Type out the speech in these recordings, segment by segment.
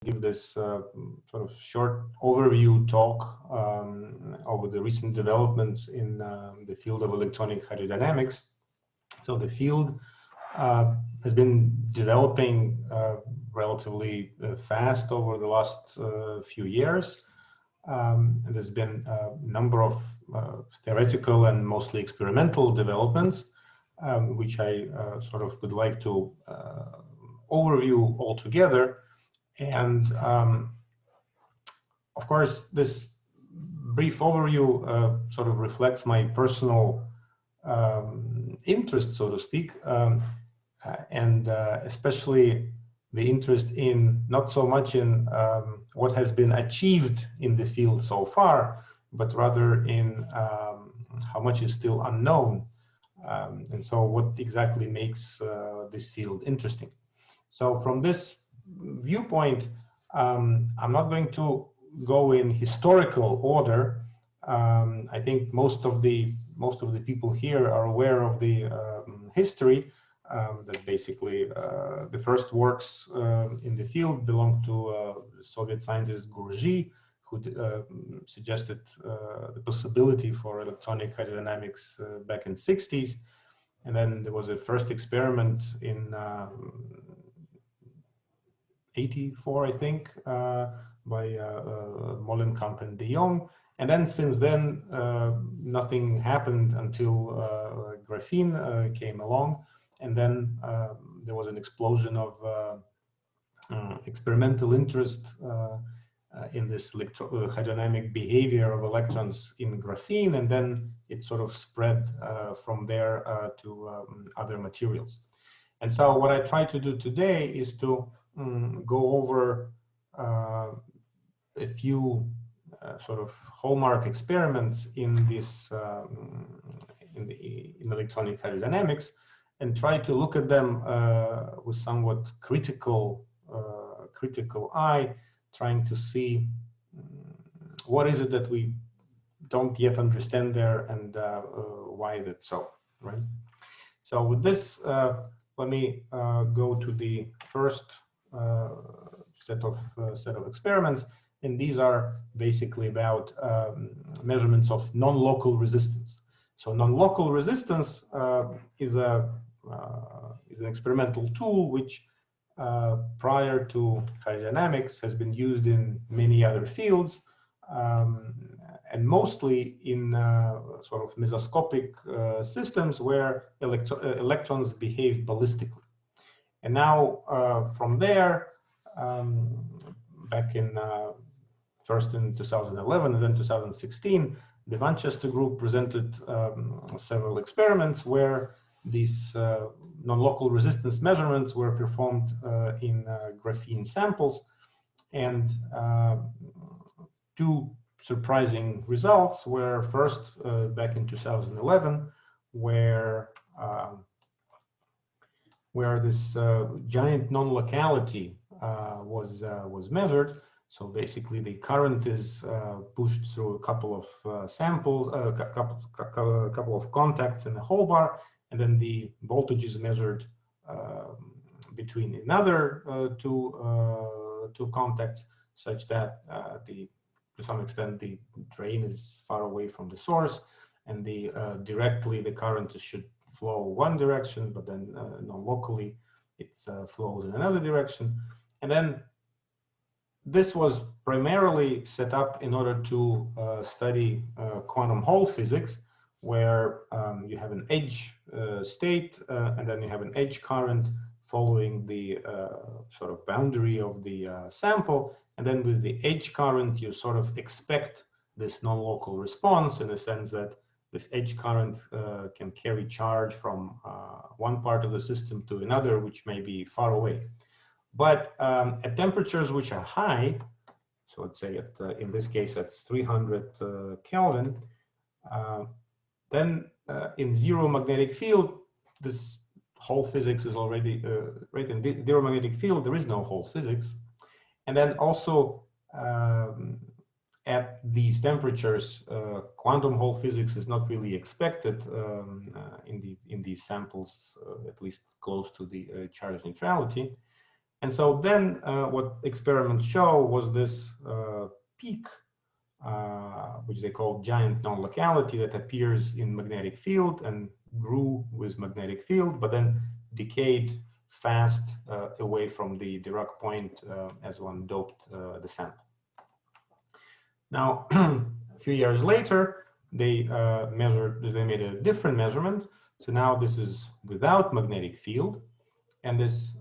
give this sort of short overview talk over the recent developments in the field of electronic hydrodynamics. So the field has been developing relatively fast over the last few years. And there's been a number of theoretical and mostly experimental developments, which I sort of would like to overview altogether. And of course, this brief overview sort of reflects my personal interest, so to speak, and especially the interest in not so much in what has been achieved in the field so far, but rather in how much is still unknown. And so what exactly makes this field interesting. So from this viewpoint, I'm not going to go in historical order. I think most of the people here are aware of the history. That basically the first works in the field belong to Soviet scientist Gurzhy, who suggested the possibility for electronic hydrodynamics back in the 60s. And then there was a first experiment in 84, I think, by Molenkamp and de Jong. And then since then, nothing happened until graphene came along. And then there was an explosion of experimental interest in this hydrodynamic behavior of electrons in graphene, and then it sort of spread from there to other materials. And so what I try to do today is to go over a few sort of hallmark experiments in this in electronic hydrodynamics, and try to look at them with somewhat critical eye, trying to see what is it that we don't yet understand there, and why that's so, right? So with this, let me go to the first set of experiments, and these are basically about measurements of non-local resistance. So non-local resistance is an experimental tool which prior to hydrodynamics has been used in many other fields, and mostly in sort of mesoscopic systems where electrons behave ballistically. And now from there, back in first in 2011 and then 2016, the Manchester group presented several experiments where these non-local resistance measurements were performed in graphene samples, and two surprising results were first back in 2011, where this giant non-locality was measured. So basically, the current is pushed through a couple of samples, a couple of contacts in the hole bar, and then the voltage is measured between another two contacts, such that to some extent the drain is far away from the source, and directly the current should flow one direction, but then non-locally it flows in another direction. And then this was primarily set up in order to study quantum Hall physics, where you have an edge state, and then you have an edge current following the sort of boundary of the sample. And then with the edge current, you sort of expect this non-local response, in the sense that this edge current can carry charge from one part of the system to another, which may be far away. But at temperatures which are high, so let's say in this case that's 300 Kelvin, then in zero magnetic field, this Hall physics is already right. In the zero magnetic field, there is no Hall physics. And then also at these temperatures, quantum Hall physics is not really expected in these samples, at least close to the charge neutrality. And so then what experiments show was this peak, which they call giant non-locality, that appears in magnetic field and grew with magnetic field, but then decayed fast away from the Dirac point as one doped the sample. Now, a few years later, they made a different measurement. So now this is without magnetic field, and this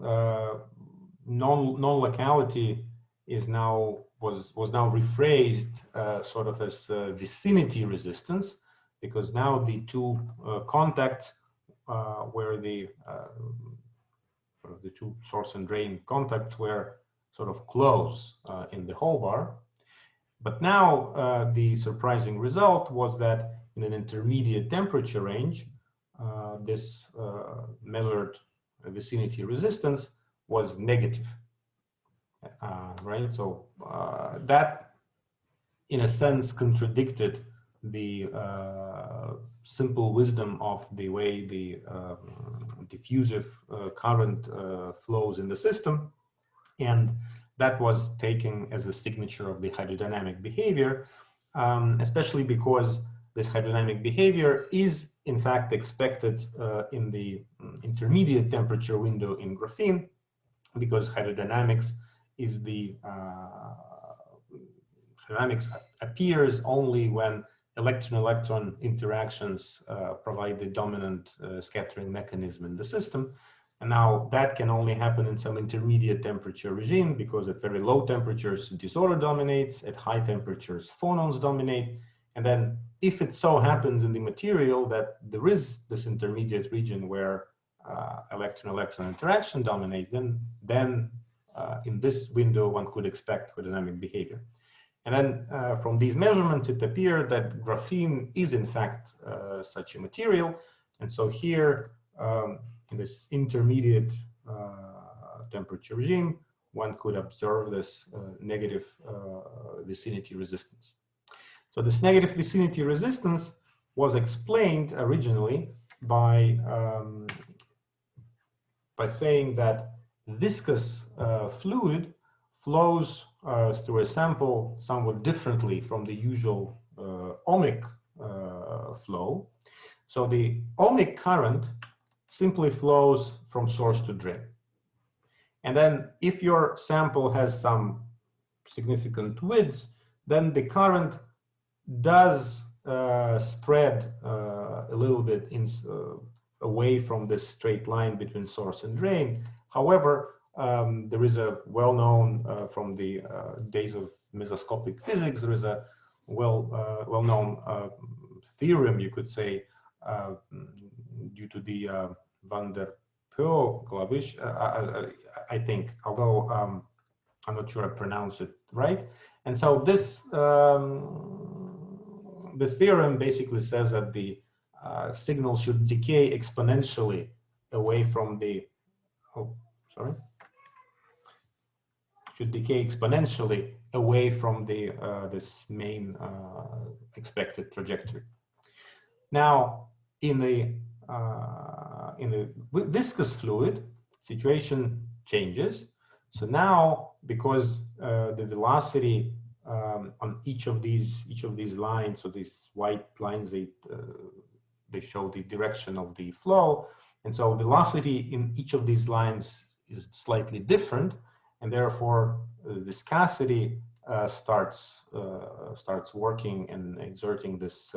non-locality is now was now rephrased sort of as vicinity resistance, because now the two contacts where the two source and drain contacts were sort of close in the hole bar. But now the surprising result was that in an intermediate temperature range, this measured vicinity resistance was negative, right? So that, in a sense, contradicted the simple wisdom of the way the diffusive current flows in the system, and that was taken as a signature of the hydrodynamic behavior, especially because this hydrodynamic behavior is in fact expected in the intermediate temperature window in graphene, because hydrodynamics is the hydrodynamics appears only when electron-electron interactions provide the dominant scattering mechanism in the system. And now that can only happen in some intermediate temperature regime, because at very low temperatures, disorder dominates, at high temperatures, phonons dominate. And then if it so happens in the material that there is this intermediate region where electron-electron interaction dominate, then in this window, one could expect hydrodynamic behavior. And then from these measurements, it appeared that graphene is in fact such a material. And so here, in this intermediate temperature regime, one could observe this negative vicinity resistance. So this negative vicinity resistance was explained originally by saying that viscous fluid flows through a sample somewhat differently from the usual ohmic flow. So the ohmic current simply flows from source to drain. And then if your sample has some significant width, then the current does spread a little bit away from this straight line between source and drain. However, there is a well-known from the days of mesoscopic physics, there is a well-known theorem, you could say, due to the van der Poel-Glavish, I think, although I'm not sure I pronounce it right. And so this this theorem basically says that the signal should decay exponentially away from the should decay exponentially away from the this main expected trajectory. Now, in the viscous fluid, situation changes. So now, because the velocity on each of these lines, so these white lines, they show the direction of the flow, and so velocity in each of these lines is slightly different, and therefore viscosity starts working and exerting this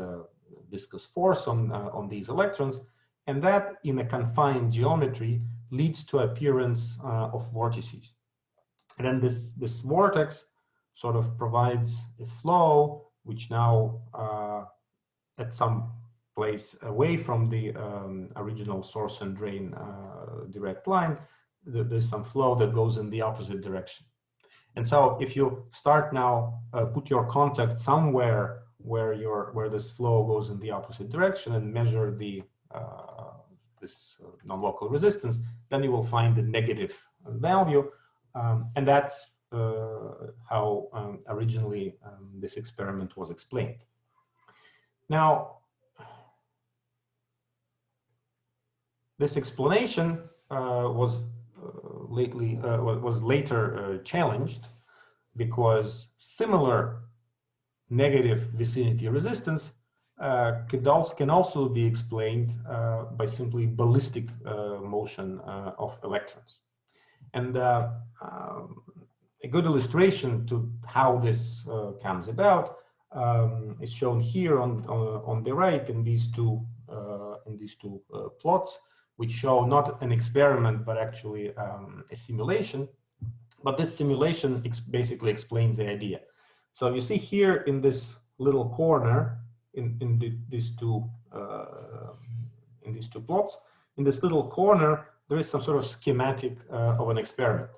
viscous force on these electrons, and that in a confined geometry leads to appearance of vortices. And then this vortex sort of provides a flow which now at some place away from the original source and drain direct line, there's some flow that goes in the opposite direction. And so if you start now, put your contact somewhere where this flow goes in the opposite direction and measure the this non-local resistance, then you will find the negative value, and that's how originally this experiment was explained. Now, this explanation was later challenged, because similar negative vicinity resistance can also be explained by simply ballistic motion of electrons. And a good illustration to how this comes about is shown here on the right in these two plots, which show not an experiment but actually a simulation. But this simulation basically explains the idea. So you see here in this little corner in these two plots, in this little corner there is some sort of schematic of an experiment.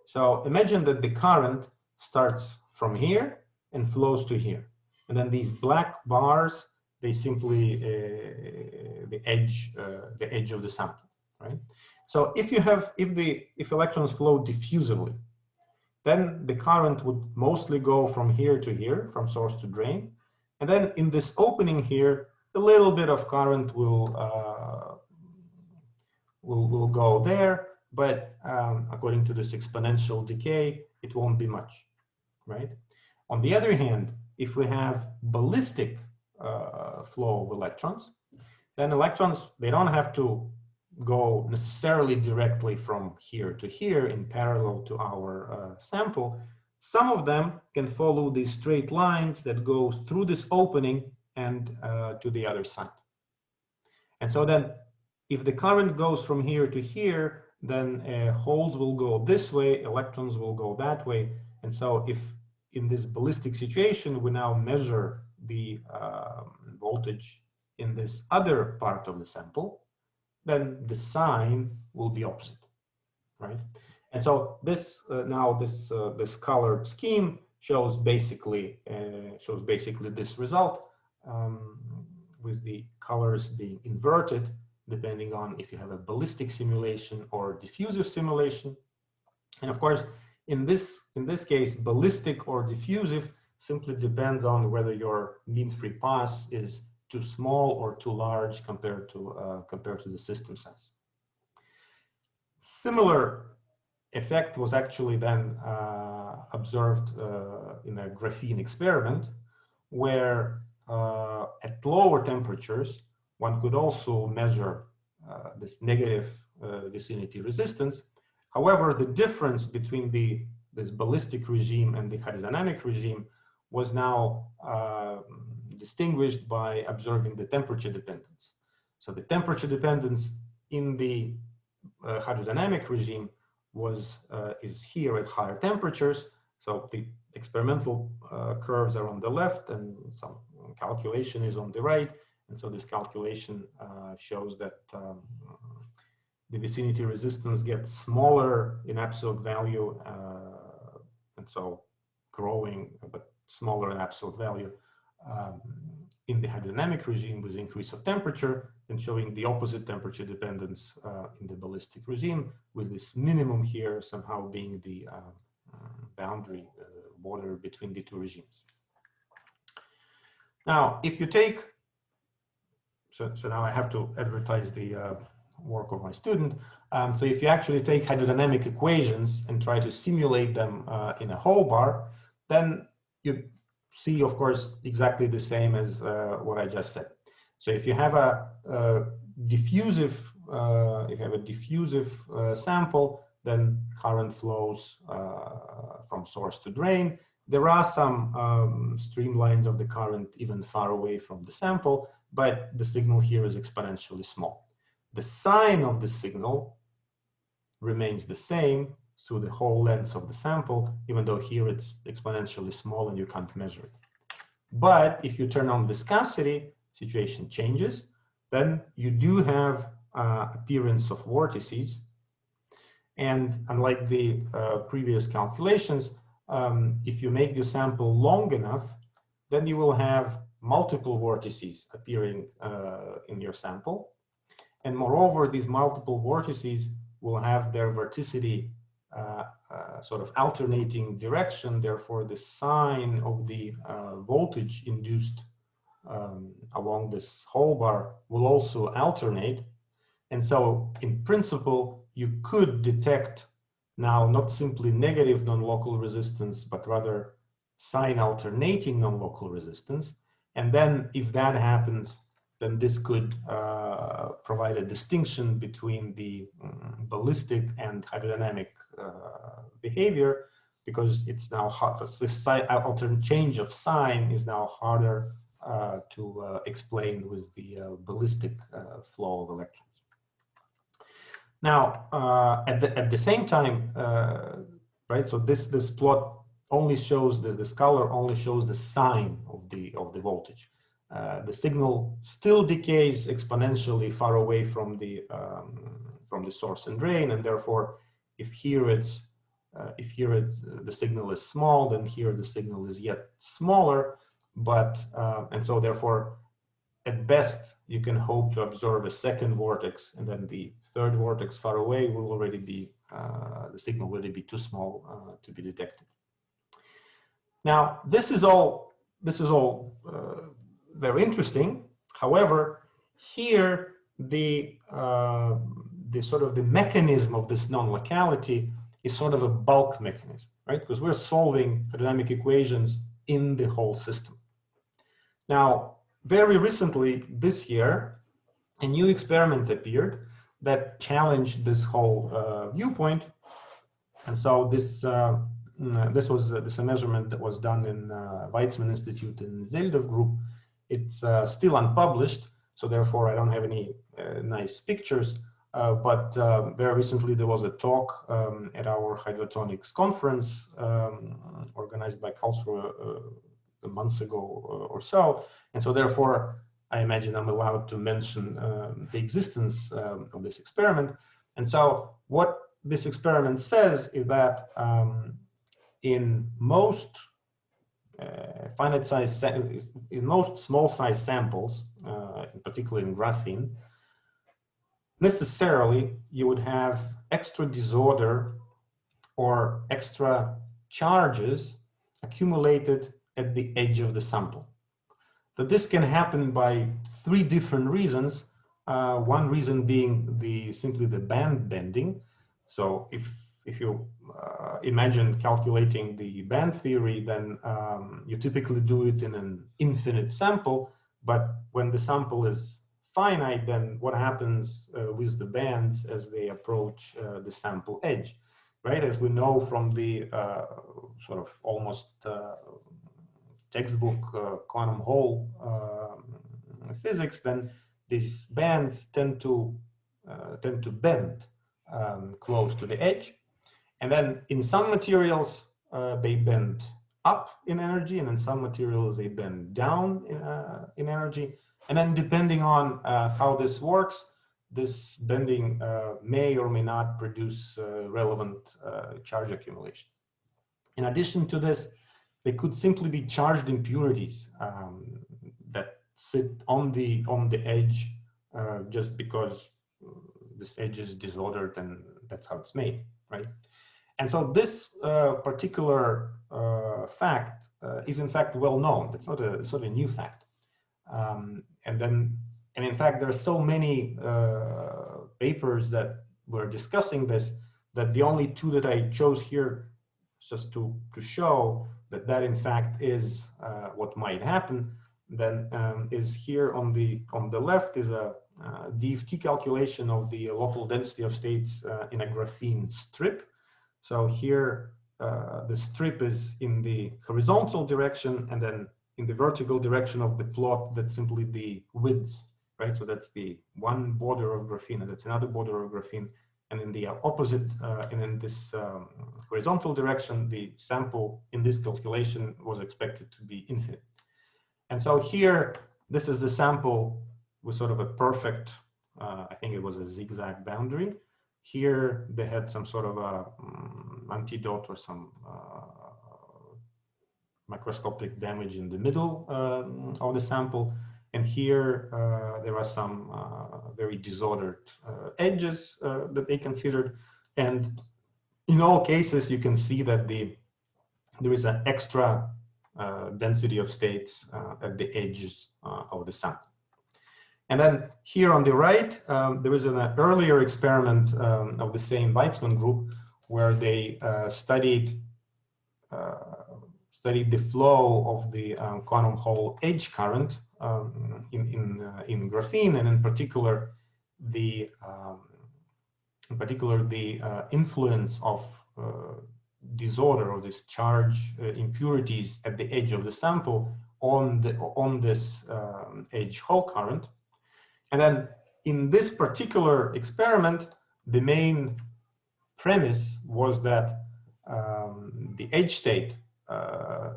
So imagine that the current starts from here and flows to here, and then these black bars, they simply the edge of the sample, right? So if electrons flow diffusively, then the current would mostly go from here to here, from source to drain, and then in this opening here, a little bit of current will go there, but according to this exponential decay, it won't be much, right? On the other hand, if we have ballistic flow of electrons, then electrons, they don't have to go necessarily directly from here to here in parallel to our sample. Some of them can follow these straight lines that go through this opening and to the other side. And so then if the current goes from here to here, then holes will go this way, electrons will go that way. And so if in this ballistic situation, we now measure the voltage in this other part of the sample, then the sign will be opposite, right? And so this this colored scheme shows basically this result, with the colors being inverted depending on if you have a ballistic simulation or diffusive simulation. And of course, in this case, ballistic or diffusive simply depends on whether your mean free pass is too small or too large compared to the system size. Similar effect was actually then observed in a graphene experiment, where at lower temperatures one could also measure this negative vicinity resistance. However, the difference between this ballistic regime and the hydrodynamic regime was now distinguished by observing the temperature dependence. So the temperature dependence in the hydrodynamic regime is here at higher temperatures. So the experimental curves are on the left and some calculation is on the right. And so this calculation shows that the vicinity resistance gets smaller in absolute value, and so growing, but smaller in absolute value in the hydrodynamic regime with increase of temperature, and showing the opposite temperature dependence in the ballistic regime, with this minimum here somehow being the boundary border between the two regimes. Now, if you take, so now I have to advertise the work of my student. So if you actually take hydrodynamic equations and try to simulate them in a hole bar, then you see, of course, exactly the same as what I just said. So if you have a diffusive, sample, then current flows from source to drain. There are some streamlines of the current even far away from the sample, but the signal here is exponentially small. The sign of the signal remains the same through the whole length of the sample, even though here it's exponentially small and you can't measure it. But if you turn on viscosity, situation changes. Then you do have appearance of vortices. And unlike the previous calculations, if you make the sample long enough, then you will have multiple vortices appearing in your sample. And moreover, these multiple vortices will have their vorticity sort of alternating direction. Therefore, the sign of the voltage induced along this hole bar will also alternate. And so in principle, you could detect now not simply negative non-local resistance, but rather sign alternating non-local resistance. And then if that happens, then this could provide a distinction between the ballistic and hydrodynamic behavior, because it's now hard, this alternate change of sign is now harder to explain with the ballistic flow of electrons. Now, at the same time, right? So this plot only shows this color only shows the sign of the voltage. The signal still decays exponentially far away from the source and drain, and therefore, if here the signal is small, then here the signal is yet smaller. But and so therefore, at best, you can hope to observe a second vortex, and then the third vortex far away will already be the signal will already be too small to be detected. Now, this is all very interesting. However, here the sort of the mechanism of this non-locality is sort of a bulk mechanism, right? Because we're solving hydrodynamic equations in the whole system. Now, very recently this year, a new experiment appeared that challenged this whole viewpoint, and so this is a measurement that was done in Weizmann Institute in Zeldov group. It's still unpublished, so therefore I don't have any nice pictures. But very recently there was a talk at our hydrotonics conference organized by Karlsruhe a month ago or so, and so therefore I imagine I'm allowed to mention the existence of this experiment. And so what this experiment says is that in most finite size, in most small size samples, in particular in graphene, necessarily you would have extra disorder or extra charges accumulated at the edge of the sample. So this can happen by three different reasons. One reason being simply the band bending. So if you imagine calculating the band theory, then you typically do it in an infinite sample. But when the sample is finite, then what happens with the bands as they approach the sample edge, right? As we know from the sort of almost textbook quantum Hall physics, then these bands tend to bend close to the edge, and then in some materials they bend up in energy, and in some materials they bend down in energy, and then depending on how this works, this bending may or may not produce relevant charge accumulation. In addition to this, they could simply be charged impurities that sit on the edge just because this edge is disordered and that's how it's made, right? And so this particular fact is in fact well known. It's not a new fact. And in fact, there are so many papers that were discussing this that the only two that I chose here just to show that in fact is what might happen, then is here on the left is a DFT calculation of the local density of states in a graphene strip. So here the strip is in the horizontal direction, and then in the vertical direction of the plot, that's simply the width, right? So that's the one border of graphene, and that's another border of graphene. And in the opposite, and in this horizontal direction, the sample in this calculation was expected to be infinite. And so here, this is the sample with sort of a perfect, I think it was a zigzag boundary. Here, they had some sort of a antidote or some microscopic damage in the middle of the sample. And here, there are some very disordered edges that they considered. And in all cases, you can see that there is an extra density of states at the edges of the sample. And then here on the right, there is an earlier experiment of the same Weizmann group where they studied the flow of the quantum Hall edge current in graphene, and in particular the influence of disorder of this charge impurities at the edge of the sample on this edge Hall current. And then in this particular experiment, the main premise was that the edge state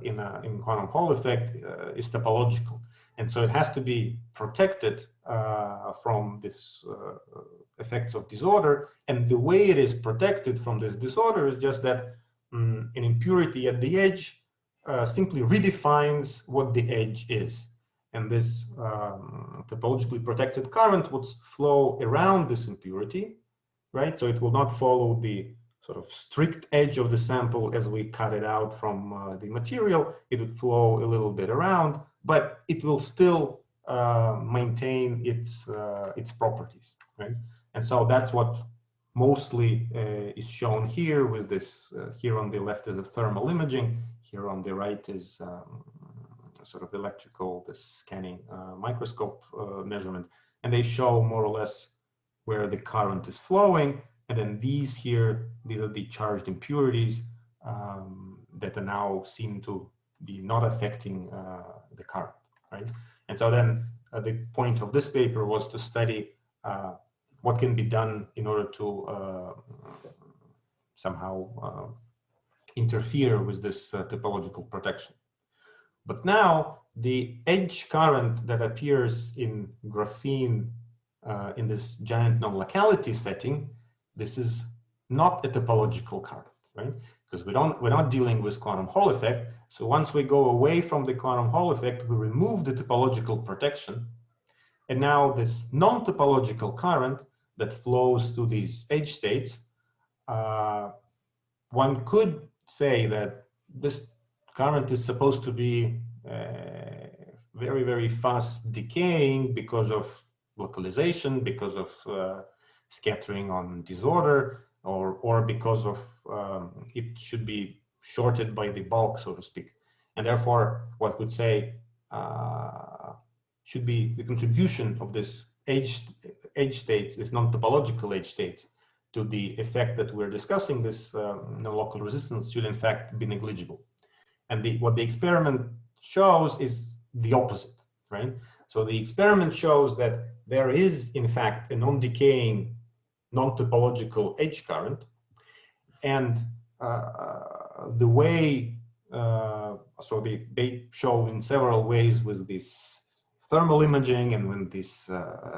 in quantum Hall effect is topological, and so it has to be protected from this effects of disorder. And the way it is protected from this disorder is just that an impurity at the edge simply redefines what the edge is, and this topologically protected current would flow around this impurity, right? So it will not follow the sort of strict edge of the sample as we cut it out from the material. It would flow a little bit around, but it will still maintain its properties, right? And so that's what mostly is shown here with this. Here on the left is the thermal imaging. Here on the right is sort of electrical, the scanning microscope measurement, and they show more or less where the current is flowing. And then these here, these are the charged impurities that are now seen to be not affecting the current, right? And so then the point of this paper was to study what can be done in order to somehow interfere with this topological protection. But now the edge current that appears in graphene in this giant non-locality setting, this is not a topological current, right? Because we're not dealing with quantum Hall effect. So once we go away from the quantum Hall effect, we remove the topological protection. And now this non-topological current that flows through these edge states, one could say that this current is supposed to be very, very fast decaying because of localization, because of scattering on disorder, or because of it should be shorted by the bulk, so to speak. And therefore, what would say should be the contribution of this edge states, this non-topological edge states, to the effect that we're discussing, this non-local resistance, should in fact be negligible. And what the experiment shows is the opposite, right? So the experiment shows that there is in fact a non-decaying, non-topological edge current, and the way, so they show in several ways with this thermal imaging and with this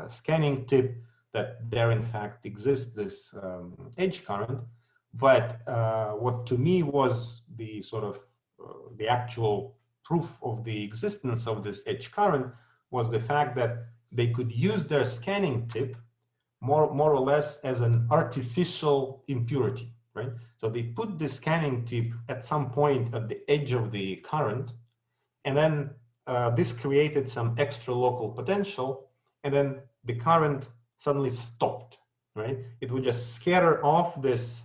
scanning tip that there in fact exists this edge current. But what to me was the sort of the actual proof of the existence of this edge current was the fact that they could use their scanning tip more or less as an artificial impurity, right? So they put the scanning tip at some point at the edge of the current, and then this created some extra local potential, and then the current suddenly stopped, right? It would just scatter off this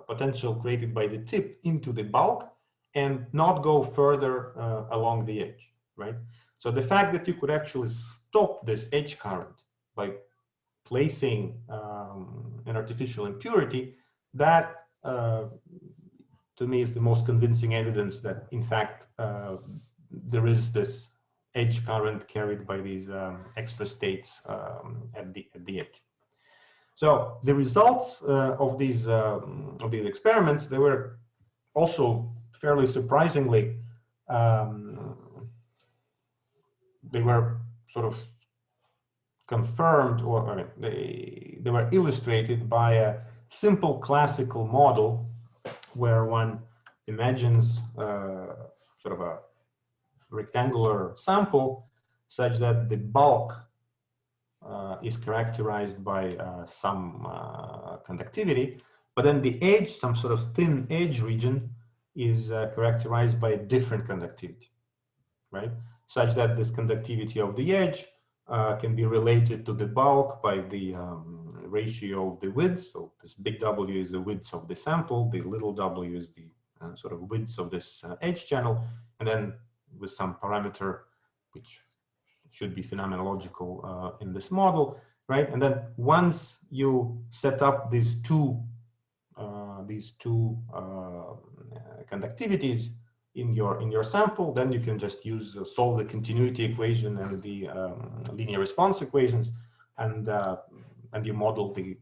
potential created by the tip into the bulk and not go further along the edge, right? So the fact that you could actually stop this edge current by placing an artificial impurity, that to me is the most convincing evidence that in fact there is this edge current carried by these extra states at the edge. So the results of these experiments, they were also fairly surprisingly, they were sort of confirmed, or they were illustrated by a simple classical model where one imagines sort of a rectangular sample such that the bulk is characterized by some conductivity, but then the edge, some sort of thin edge region, is characterized by a different conductivity, right? such that this conductivity of the edge can be related to the bulk by the ratio of the width. So this big W is the width of the sample, the little w is the sort of width of this edge channel, and then with some parameter which should be phenomenological in this model, right? And then once you set up these two conductivities in your sample, then you can just use solve the continuity equation and the linear response equations, and you model the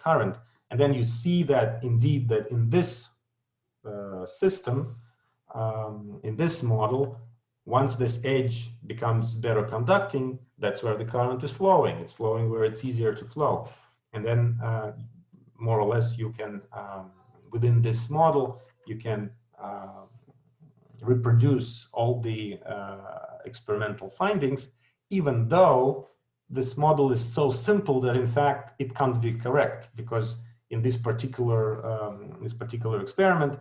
current, and then you see that indeed that in this system, in this model, once this edge becomes better conducting, that's where the current is flowing. It's flowing where it's easier to flow, and then more or less you can within this model you can reproduce all the experimental findings, even though this model is so simple that in fact it can't be correct, because in this particular experiment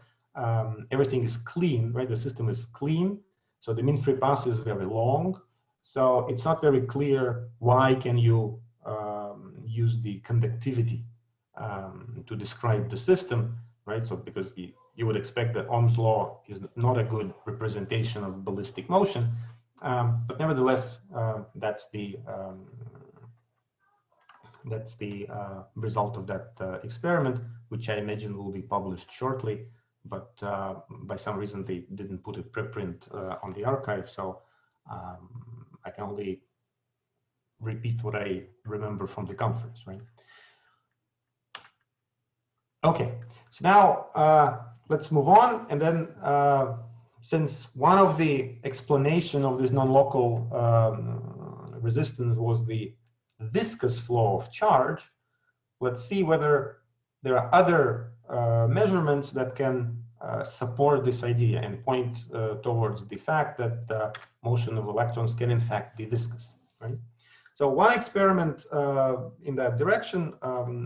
everything is clean, right? The system is clean, so the mean free path is very long, so it's not very clear why can you use the conductivity to describe the system, right? So because you would expect that Ohm's law is not a good representation of ballistic motion, but nevertheless, that's the result of that experiment, which I imagine will be published shortly. But by some reason they didn't put a preprint on the archive, so I can only repeat what I remember from the conference, right? Okay, so now let's move on, and then since one of the explanation of this non-local resistance was the viscous flow of charge, let's see whether there are other measurements that can support this idea and point towards the fact that the motion of electrons can in fact be viscous, right? So one experiment in that direction,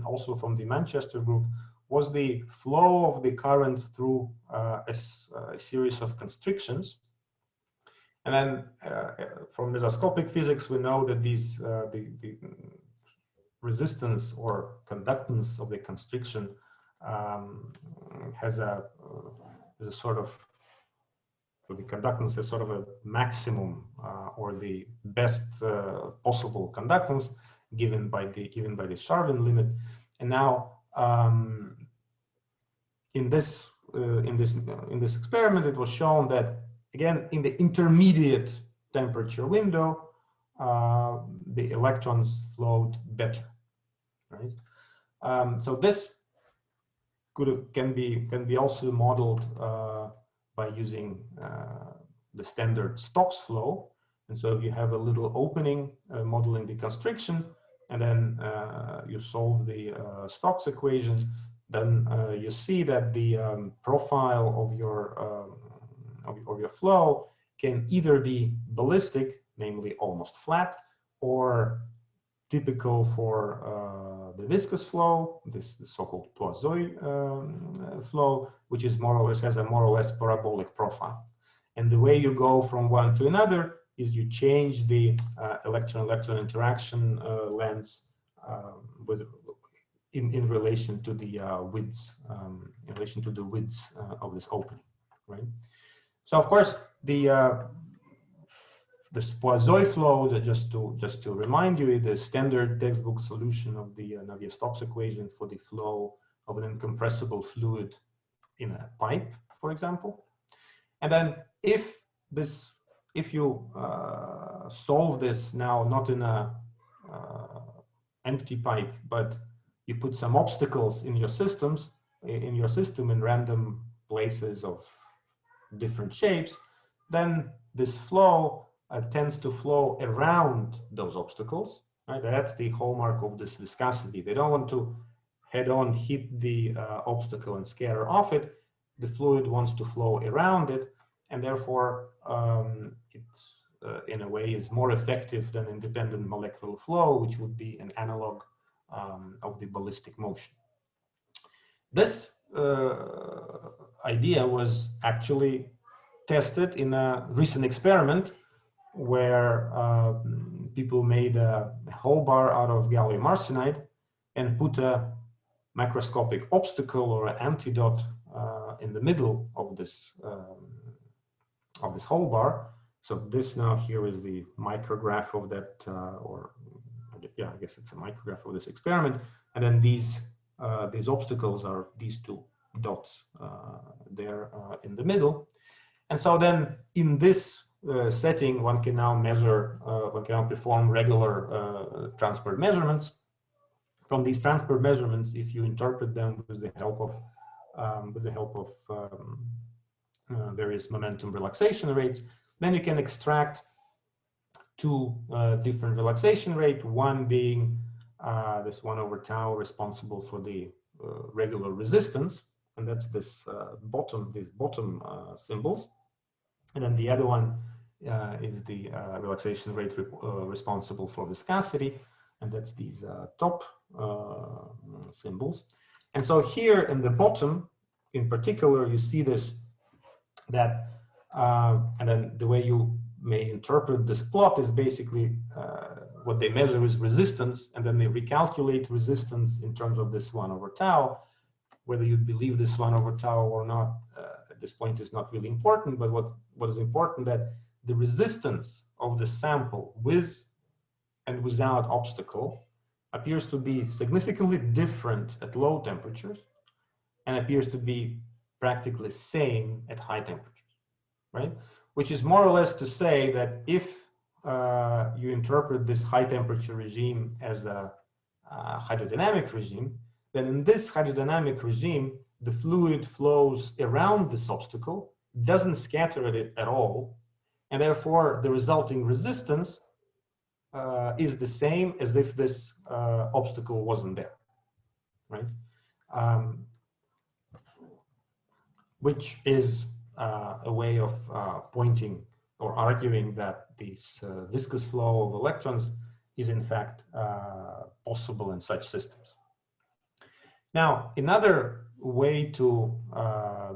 also from the Manchester group, was the flow of the current through a series of constrictions. And then from mesoscopic physics, we know that these the resistance or conductance of the constriction has a sort of, for the conductance, a sort of a maximum or the best possible conductance given by the Charvin limit. And now in this experiment, it was shown that again in the intermediate temperature window, the electrons flowed better, right? So this can be also modeled by using the standard Stokes flow. And so if you have a little opening modeling the constriction, and then you solve the Stokes equation, then you see that the profile of your flow can either be ballistic, namely almost flat, or typical for the viscous flow, this so-called Poiseuille flow, which is more or less has a more or less parabolic profile. And the way you go from one to another is you change the electron-electron interaction lengths in relation to the widths, of this opening, right? So of course this Poiseuille flow, that just to remind you, is the standard textbook solution of the Navier-Stokes equation for the flow of an incompressible fluid in a pipe, for example. And then if you solve this now not in a empty pipe, but you put some obstacles in your system in random places of different shapes, then this flow tends to flow around those obstacles, right? That's the hallmark of this viscosity. They don't want to head-on hit the obstacle and scatter off it. The fluid wants to flow around it, and therefore it's in a way is more effective than independent molecular flow, which would be an analog of the ballistic motion. This idea was actually tested in a recent experiment where people made a whole bar out of gallium arsenide and put a macroscopic obstacle or an antidote in the middle of this whole bar. So this now here is the micrograph of that, I guess it's a micrograph of this experiment. And then these obstacles are these two dots there in the middle. And so then in this setting, one can now measure, one can now perform regular transport measurements. From these transport measurements, if you interpret them with the help of various momentum relaxation rates, then you can extract two different relaxation rates, one being this 1 over tau responsible for the regular resistance, and that's these bottom symbols. And then the other one is the relaxation rate responsible for viscosity, and that's these top symbols. And so here in the bottom, in particular, you see this, that, and then the way you may interpret this plot is basically what they measure is resistance, and then they recalculate resistance in terms of this 1 over tau. Whether you believe this 1 over tau or not at this point is not really important, but what is important that the resistance of the sample with and without obstacle appears to be significantly different at low temperatures and appears to be practically same at high temperatures, right? Which is more or less to say that if you interpret this high temperature regime as a hydrodynamic regime, then in this hydrodynamic regime, the fluid flows around this obstacle, doesn't scatter it at all, and therefore the resulting resistance is the same as if this obstacle wasn't there, right? Which is a way of pointing or arguing that this viscous flow of electrons is in fact possible in such systems. Now, another way to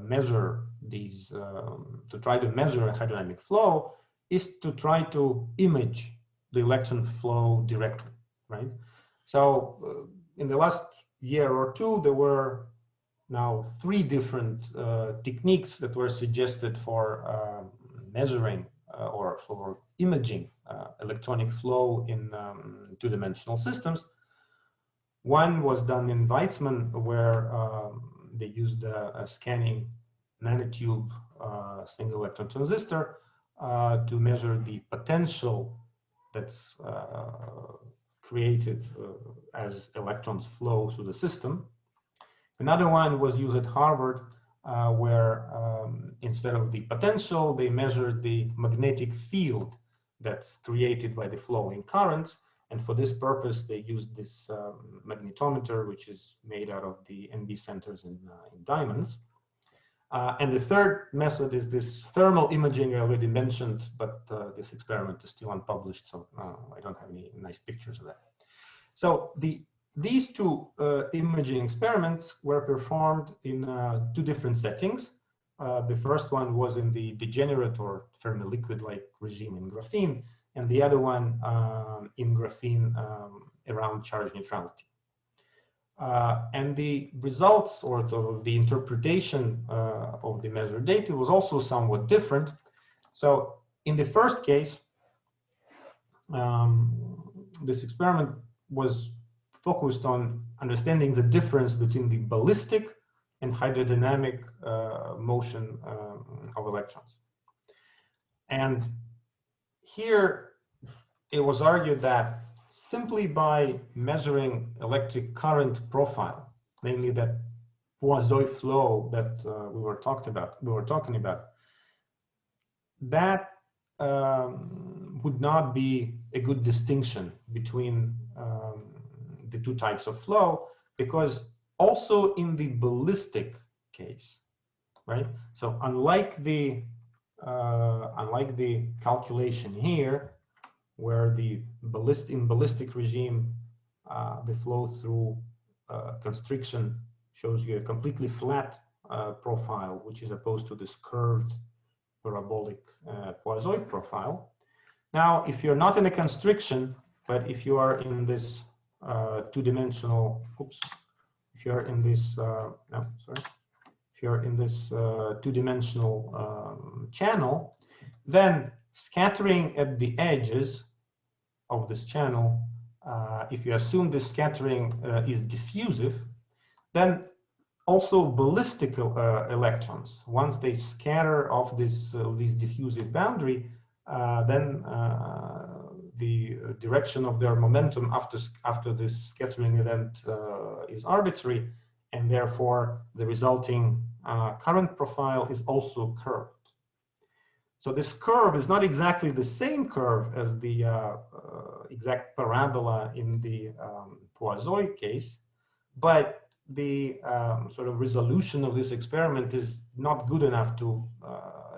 measure these, to try to measure a hydrodynamic flow is to try to image the electron flow directly, right? So in the last year or two, there were now 3 different techniques that were suggested for measuring or for imaging electronic flow in 2-dimensional systems. One was done in Weizmann, where they used a scanning nanotube single electron transistor to measure the potential that's created as electrons flow through the system. Another one was used at Harvard, where instead of the potential, they measured the magnetic field that's created by the flowing currents. And for this purpose, they used this magnetometer, which is made out of the NB centers in diamonds. And the third method is this thermal imaging I already mentioned, but this experiment is still unpublished, so I don't have any nice pictures of that. So these 2 imaging experiments were performed in 2 different settings. The first one was in the degenerate or Fermi-liquid-like regime in graphene, and the other one in graphene around charge neutrality. And the results or the interpretation of the measured data was also somewhat different. So in the first case, this experiment was focused on understanding the difference between the ballistic and hydrodynamic motion of electrons. And here it was argued that simply by measuring electric current profile, namely that Poiseuille flow that we were talking about, that would not be a good distinction between the 2 types of flow, because also in the ballistic case, right? So unlike the calculation here, where in ballistic regime, the flow through constriction shows you a completely flat profile, which is opposed to this curved parabolic Poiseuille profile. Now, if you're not in a constriction, but if you are in this two-dimensional, oops, if you're in this, no, sorry, if you're in this two-dimensional channel, then scattering at the edges of this channel, if you assume this scattering is diffusive, then also ballistic electrons, once they scatter off this diffusive boundary, then the direction of their momentum after this scattering event is arbitrary, and therefore the resulting current profile is also curved. So this curve is not exactly the same curve as the exact parabola in the Poisson case, but the sort of resolution of this experiment is not good enough to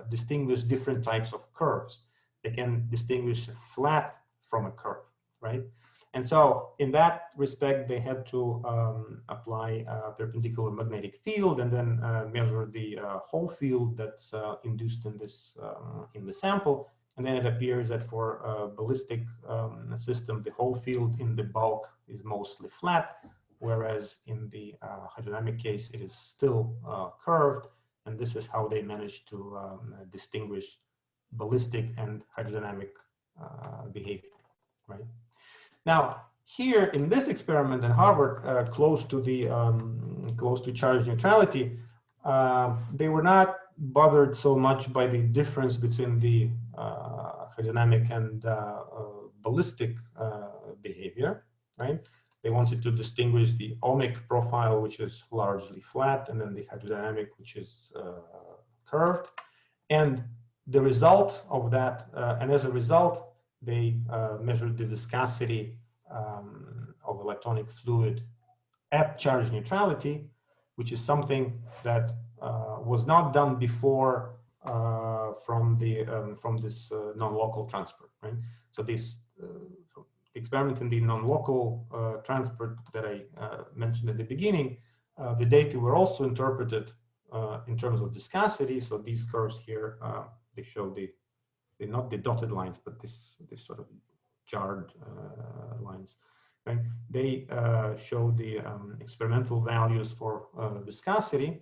distinguish different types of curves. They can distinguish a flat from a curve, right? And so in that respect, they had to apply a perpendicular magnetic field and then measure the Hall field that's induced in this in the sample. And then it appears that for a ballistic system, the Hall field in the bulk is mostly flat, whereas in the hydrodynamic case, it is still curved. And this is how they managed to distinguish ballistic and hydrodynamic behavior, right? Now, here in this experiment in Harvard, close to charge neutrality, they were not bothered so much by the difference between the hydrodynamic and ballistic behavior, right? They wanted to distinguish the ohmic profile, which is largely flat, and then the hydrodynamic, which is curved. And the result of that, and as a result, they measured the viscosity of electronic fluid at charge neutrality, which is something that was not done before from this non-local transport, right? So this experiment in the non-local transport that I mentioned at the beginning, the data were also interpreted in terms of viscosity. So these curves here, they show they're not the dotted lines, but this sort of jarred lines, right? They show the experimental values for viscosity,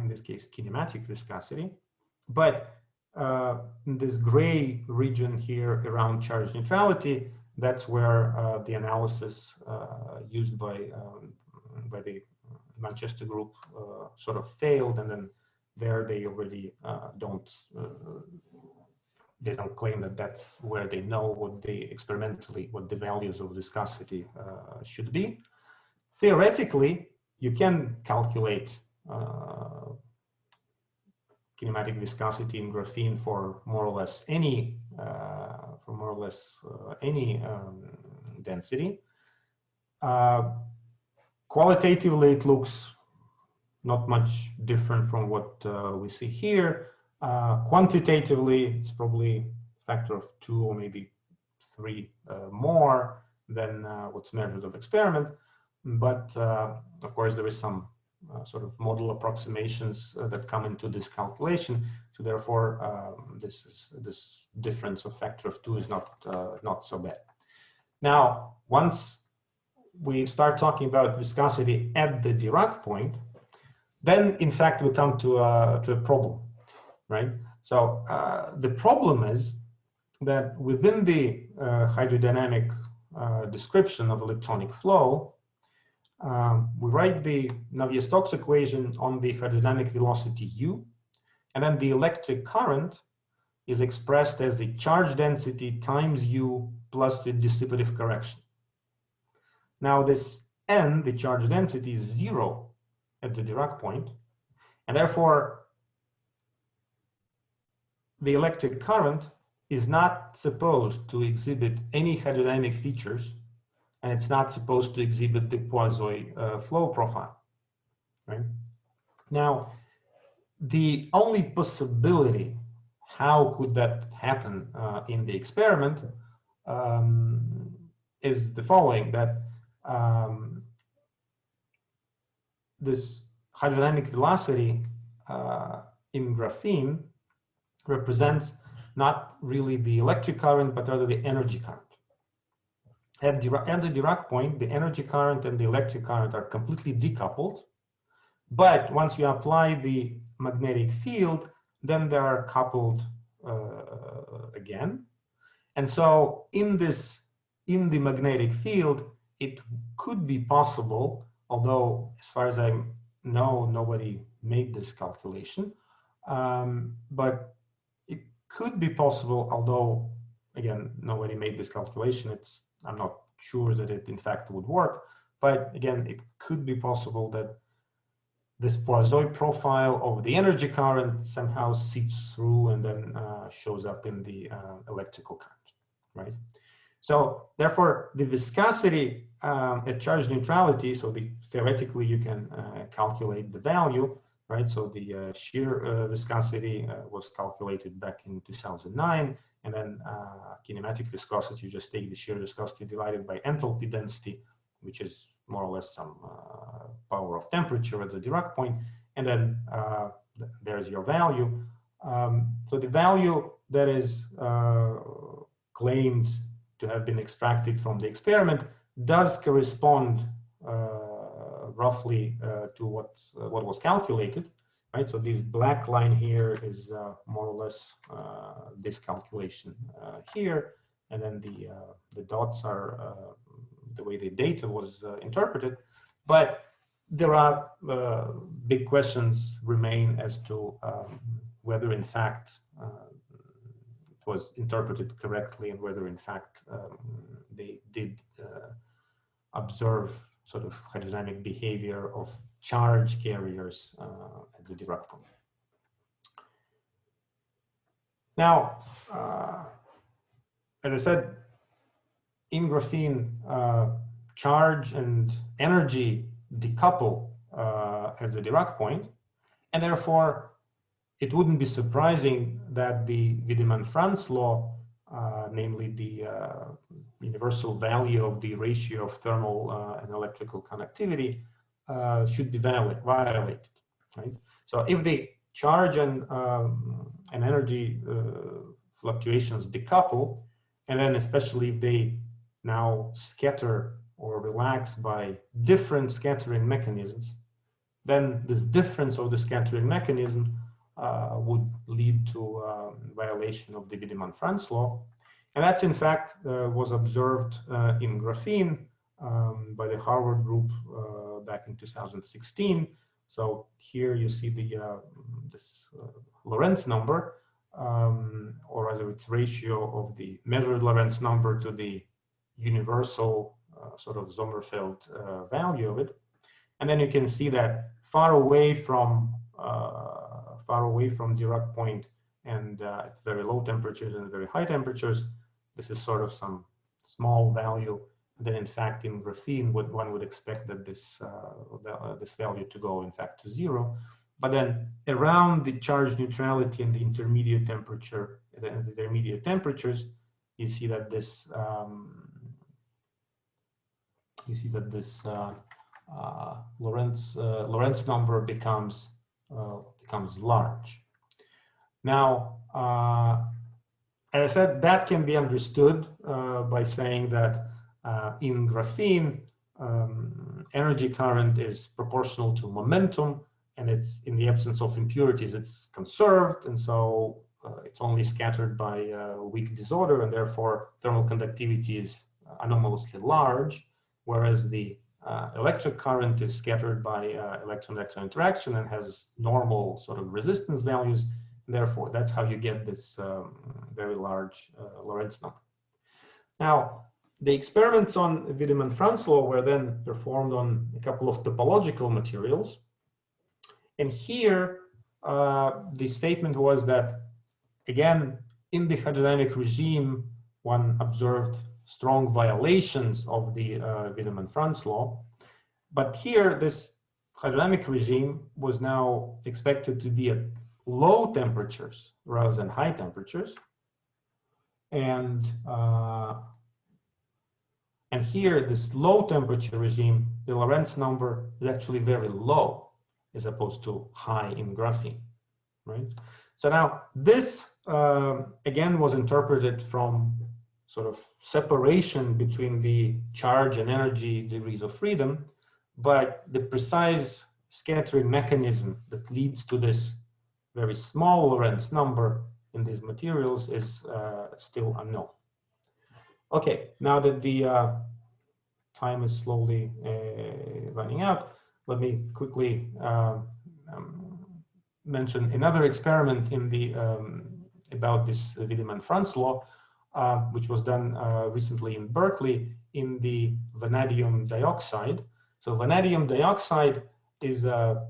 in this case, kinematic viscosity. But in this gray region here around charge neutrality, that's where the analysis used by the Manchester group sort of failed, and then there they already they don't claim that that's where they know what the values of viscosity should be. Theoretically, you can calculate kinematic viscosity in graphene for more or less any density. Qualitatively, it looks not much different from what we see here. Quantitatively, it's probably a factor of 2 or maybe 3 more than what's measured of experiment. But of course, there is some sort of model approximations that come into this calculation. So therefore, this difference of factor of 2 is not so bad. Now, once we start talking about viscosity at the Dirac point, then in fact we come to a problem, right? So the problem is that within the hydrodynamic description of electronic flow, we write the Navier-Stokes equation on the hydrodynamic velocity u, and then the electric current is expressed as the charge density times u plus the dissipative correction. Now this n, the charge density, is 0 at the Dirac point, and therefore the electric current is not supposed to exhibit any hydrodynamic features, and it's not supposed to exhibit the Poisson flow profile, right? Now, the only possibility how could that happen in the experiment is the following, that this hydrodynamic velocity in graphene represents not really the electric current, but rather the energy current. At the Dirac point, the energy current and the electric current are completely decoupled. But once you apply the magnetic field, then they are coupled again. And so in the magnetic field, it could be possible, although as far as I know, nobody made this calculation, but it could be possible, although again, nobody made this calculation. I'm not sure that it in fact would work, but again, it could be possible that this Poisson profile of the energy current somehow seeps through and then shows up in the electrical current, right? So therefore, the viscosity at charge neutrality, so theoretically you can calculate the value, right? So the shear viscosity was calculated back in 2009, and then kinematic viscosity, you just take the shear viscosity divided by enthalpy density, which is more or less some power of temperature at the Dirac point, and then there's your value. So the value that is claimed to have been extracted from the experiment does correspond roughly to what was calculated, right? So this black line here is more or less this calculation here, and then the dots are the way the data was interpreted. But there are big questions remain as to whether in fact it was interpreted correctly and whether in fact they did observe sort of hydrodynamic behavior of charge carriers at the Dirac point. Now, as I said, in graphene, charge and energy decouple at the Dirac point, and therefore it wouldn't be surprising that the Wiedemann-Franz law, namely the universal value of the ratio of thermal and electrical conductivity, should be violated, right? So if the charge and energy fluctuations decouple, and then especially if they now scatter or relax by different scattering mechanisms, then this difference of the scattering mechanism would lead to violation of the Wiedemann-Franz law. And that's in fact was observed in graphene by the Harvard group back in 2016. So here you see the this Lorentz number, or rather its ratio of the measured Lorentz number to the universal sort of Sommerfeld value of it. And then you can see that far away from Dirac point and at very low temperatures and very high temperatures, this is sort of some small value. Then in fact in graphene, one would expect that this value to go in fact to zero. But then around the charge neutrality and the intermediate temperature, the intermediate temperatures, you see that this Lorentz number becomes large. Now, as I said, that can be understood by saying that in graphene, energy current is proportional to momentum, and it's in the absence of impurities, it's conserved, and so it's only scattered by weak disorder, and therefore thermal conductivity is anomalously large, whereas the electric current is scattered by electron-electron interaction and has normal sort of resistance values. Therefore, that's how you get this very large Lorentz number. Now, the experiments on Wiedemann-Franz law were then performed on a couple of topological materials. And here, the statement was that, again, in the hydrodynamic regime, one observed strong violations of the Wiedemann-Franz law. But here, this hydrodynamic regime was now expected to be at low temperatures rather than high temperatures. And here, this low temperature regime, the Lorentz number is actually very low as opposed to high in graphene, right? So now this again was interpreted from sort of separation between the charge and energy degrees of freedom, but the precise scattering mechanism that leads to this very small Lorentz number in these materials is still unknown. Okay, now that the time is slowly running out, let me quickly mention another experiment in the about this Wiedemann-Franz law, which was done recently in Berkeley in the vanadium dioxide. So vanadium dioxide is a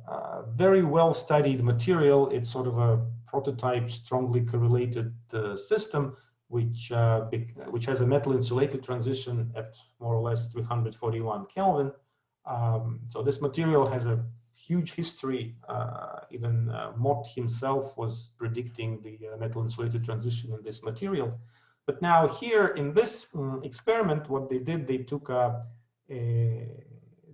very well-studied material. It's sort of a prototype, strongly correlated system, which has a metal insulated transition at more or less 341 Kelvin. So this material has a huge history. Even Mott himself was predicting the metal insulated transition in this material. But now here in this experiment, what they did, they took a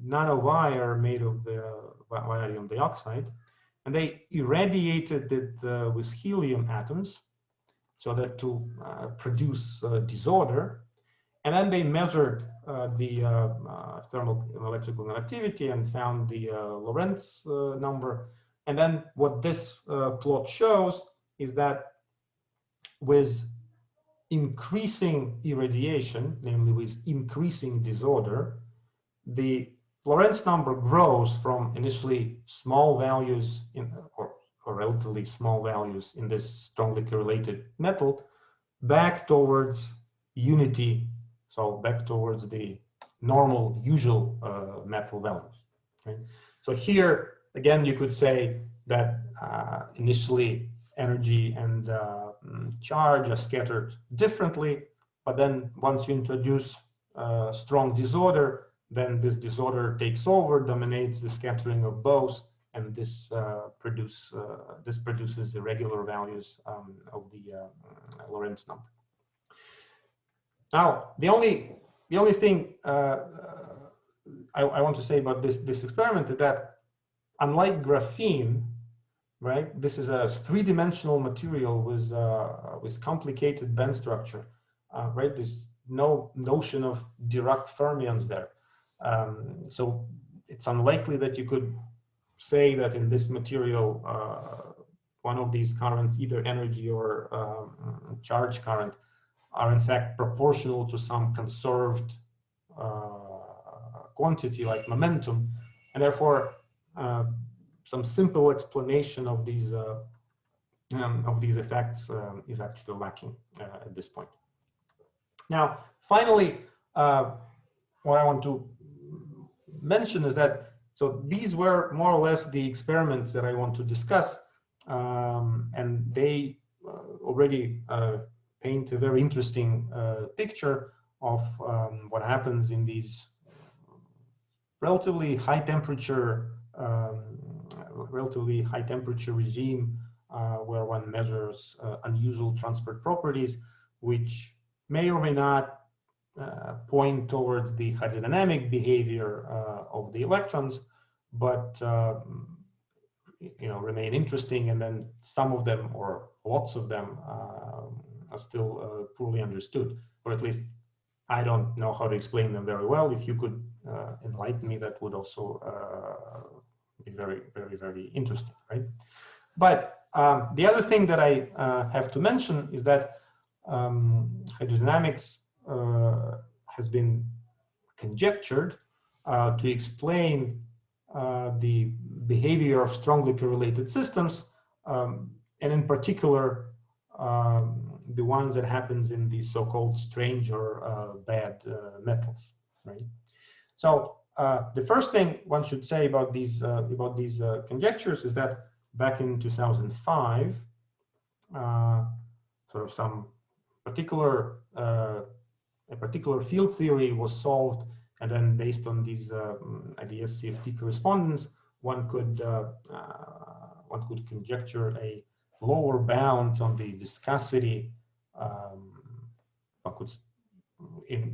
nanowire made of the vanadium dioxide, and they irradiated it with helium atoms so that to produce disorder. And then they measured the thermal and electrical conductivity and found the Lorentz number. And then what this plot shows is that with increasing irradiation, namely with increasing disorder, the Lorentz number grows from initially small values or relatively small values in this strongly correlated metal back towards unity, so back towards the normal usual metal values. Okay? So here again you could say that initially energy and charge are scattered differently, but then once you introduce strong disorder, then this disorder takes over, dominates the scattering of both, and this produces the regular values of the Lorentz number. Now, the only thing I want to say about this experiment is that unlike graphene, right, this is a three-dimensional material with complicated band structure, right? There's no notion of Dirac fermions there. So it's unlikely that you could say that in this material, one of these currents, either energy or charge current, are in fact proportional to some conserved quantity like momentum, and therefore some simple explanation of these effects is actually lacking at this point. Now, finally, what I want to mention is that, so these were more or less the experiments that I want to discuss, and they already paint a very interesting picture of what happens in these relatively high temperature regime where one measures unusual transport properties, which may or may not point towards the hydrodynamic behavior of the electrons, but remain interesting, and then some of them, or lots of them, are still poorly understood, or at least I don't know how to explain them very well. If you could enlighten me, that would also be very, very, very interesting, right? But the other thing that I have to mention is that hydrodynamics has been conjectured to explain the behavior of strongly correlated systems, and in particular the ones that happens in the so-called strange or bad metals, right? So the first thing one should say about these conjectures is that back in 2005, sort of some particular a particular field theory was solved, and then based on these ideas, CFT correspondence, one could conjecture a lower bound on the viscosity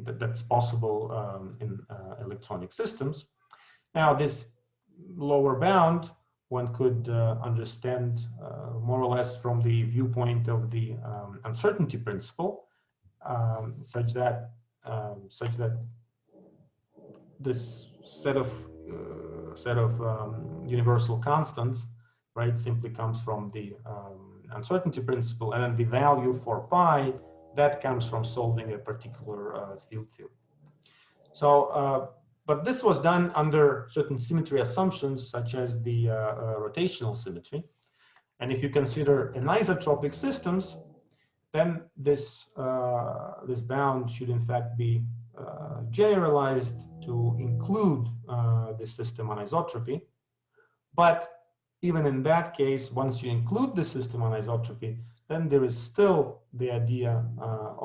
that's possible in electronic systems. Now, this lower bound one could understand more or less from the viewpoint of the uncertainty principle, such that this set of universal constants, right, simply comes from the uncertainty principle, and then the value for pi that comes from solving a particular field theory. So, but this was done under certain symmetry assumptions, such as the rotational symmetry. And if you consider anisotropic systems, then this bound should in fact be generalized to include the system anisotropy. But even in that case, once you include the system anisotropy, then there is still the idea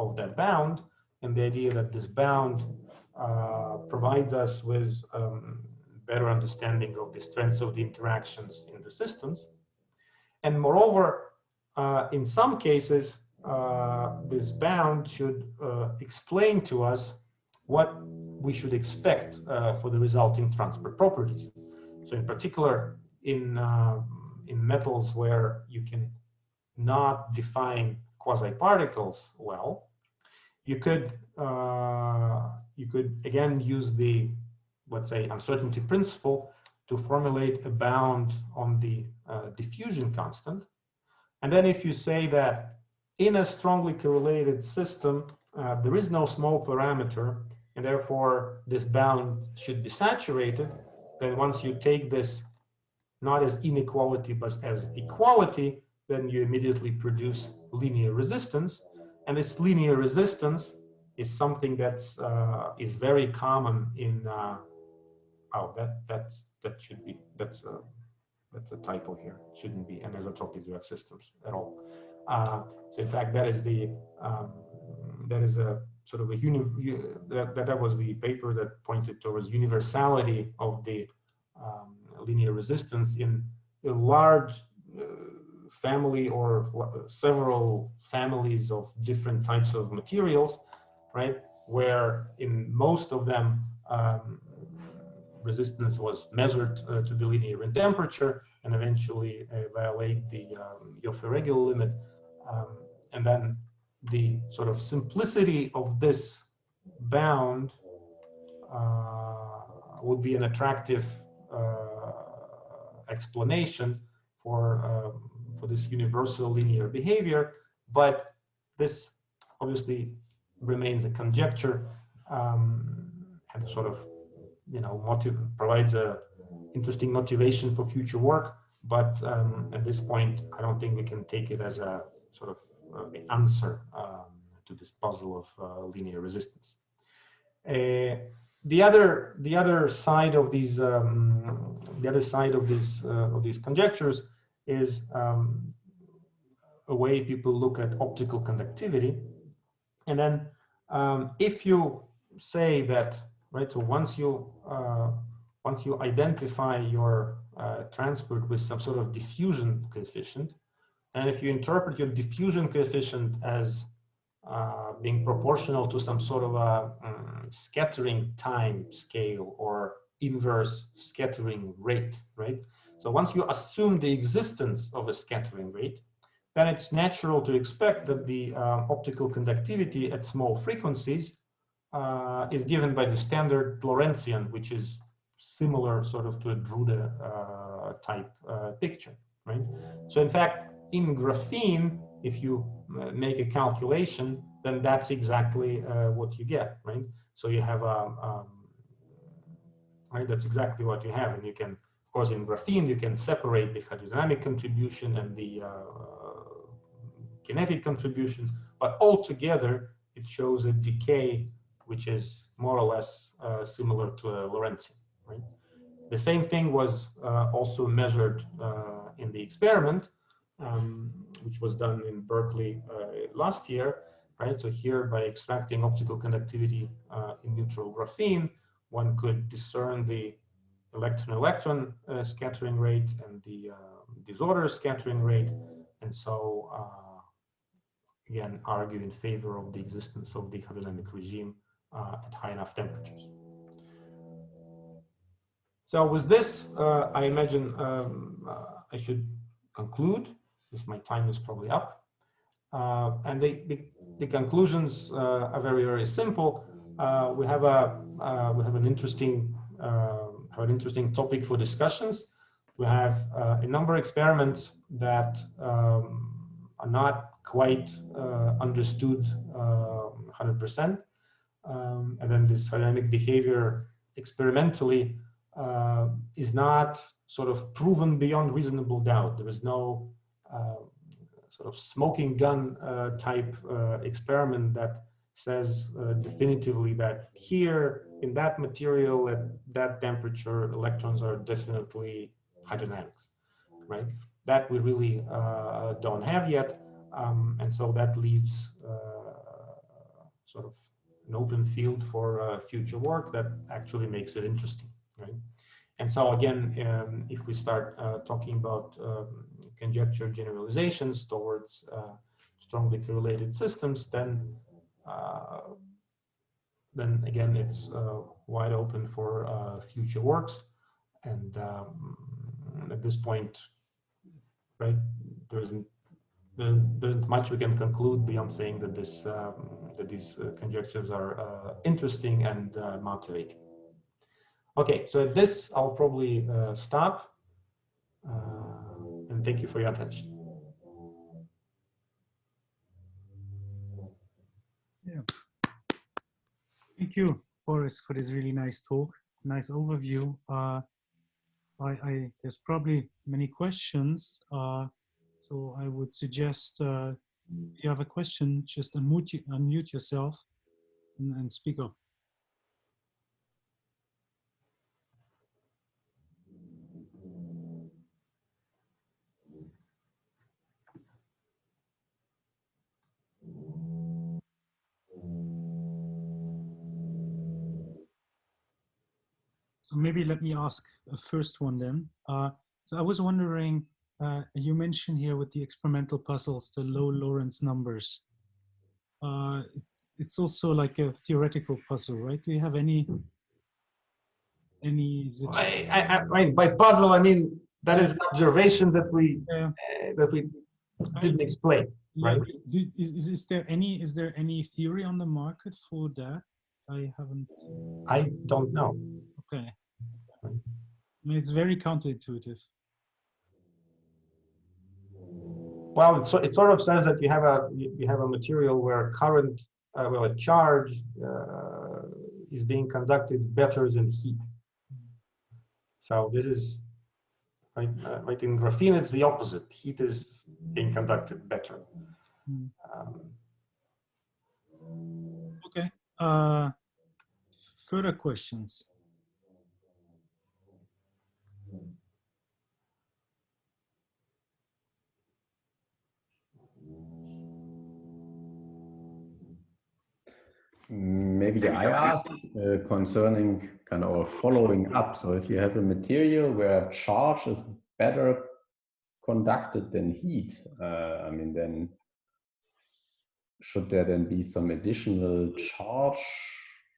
of that bound, and the idea that this bound provides us with better understanding of the strengths of the interactions in the systems. And moreover, in some cases, this bound should explain to us what we should expect for the resulting transport properties. So in particular, in metals where you can not define quasi-particles well, you could again use the, let's say, uncertainty principle to formulate a bound on the diffusion constant. And then if you say that in a strongly correlated system, there is no small parameter, and therefore this bound should be saturated, then once you take this not as inequality, but as equality, then you immediately produce linear resistance. And this linear resistance is something that's is very common in, that should be, that's a typo here. It shouldn't be anisotropic direct systems at all. So in fact, that is the that is a sort of a that was the paper that pointed towards universality of the linear resistance in a large family or several families of different types of materials, right? Where in most of them resistance was measured to be linear in temperature and eventually violate the Joffre-Regel limit. And then the sort of simplicity of this bound would be an attractive explanation for this universal linear behavior, but this obviously remains a conjecture and sort of, you know, provides a interesting motivation for future work, but at this point, I don't think we can take it as a sort of the answer to this puzzle of linear resistance. The other side of these conjectures is a way people look at optical conductivity, and then if you say that, right, so once you identify your transport with some sort of diffusion coefficient, and if you interpret your diffusion coefficient as being proportional to some sort of a scattering time scale or inverse scattering rate, right? So once you assume the existence of a scattering rate, then it's natural to expect that the optical conductivity at small frequencies is given by the standard Lorentzian, which is similar sort of to a Drude type picture, right? So in fact, in graphene, if you make a calculation, then that's exactly what you get, right? So you have right, that's exactly what you have, and you can, of course, in graphene, you can separate the hydrodynamic contribution and the kinetic contribution, but altogether it shows a decay which is more or less similar to a Lorentzian, right? The same thing was also measured in the experiment, which was done in Berkeley last year, right? So here, by extracting optical conductivity in neutral graphene, one could discern the electron-electron scattering rate and the disorder scattering rate, and so again argue in favor of the existence of the hydrodynamic regime at high enough temperatures. So with this, I imagine I should conclude, because my time is probably up. And the conclusions are very, very simple. We have an interesting topic for discussions. We have a number of experiments that are not quite understood 100%. And then this hydrodynamic behavior experimentally is not sort of proven beyond reasonable doubt. There is no sort of smoking gun type experiment that says definitively that here in that material at that temperature, electrons are definitely hydrodynamics, right? That we really don't have yet. And so that leaves sort of an open field for future work that actually makes it interesting, right? And so again, if we start talking about conjecture generalizations towards strongly correlated systems, then again it's wide open for future works. And at this point, right, there isn't much we can conclude beyond saying that these conjectures are interesting and motivating. Okay, so at this I'll probably stop, and thank you for your attention. Yeah. Thank you, Boris, for this really nice talk, nice overview. There's probably many questions, so I would suggest if you have a question, just unmute yourself and speak up. So maybe let me ask a first one then. So I was wondering, you mentioned here with the experimental puzzles, the low Lorentz numbers. It's also like a theoretical puzzle, right? Do you have any? By puzzle, I mean that is an observation that we didn't explain, right? Is there any theory on the market for that? I don't know. Okay. I mean, it's very counterintuitive. Well, it sort of says that you have a material where current, a charge is being conducted better than heat. So this is right in graphene. It's the opposite. Heat is being conducted better. Okay. Further questions. Maybe I ask concerning kind of following up. So if you have a material where charge is better conducted than heat, I mean, then should there then be some additional charge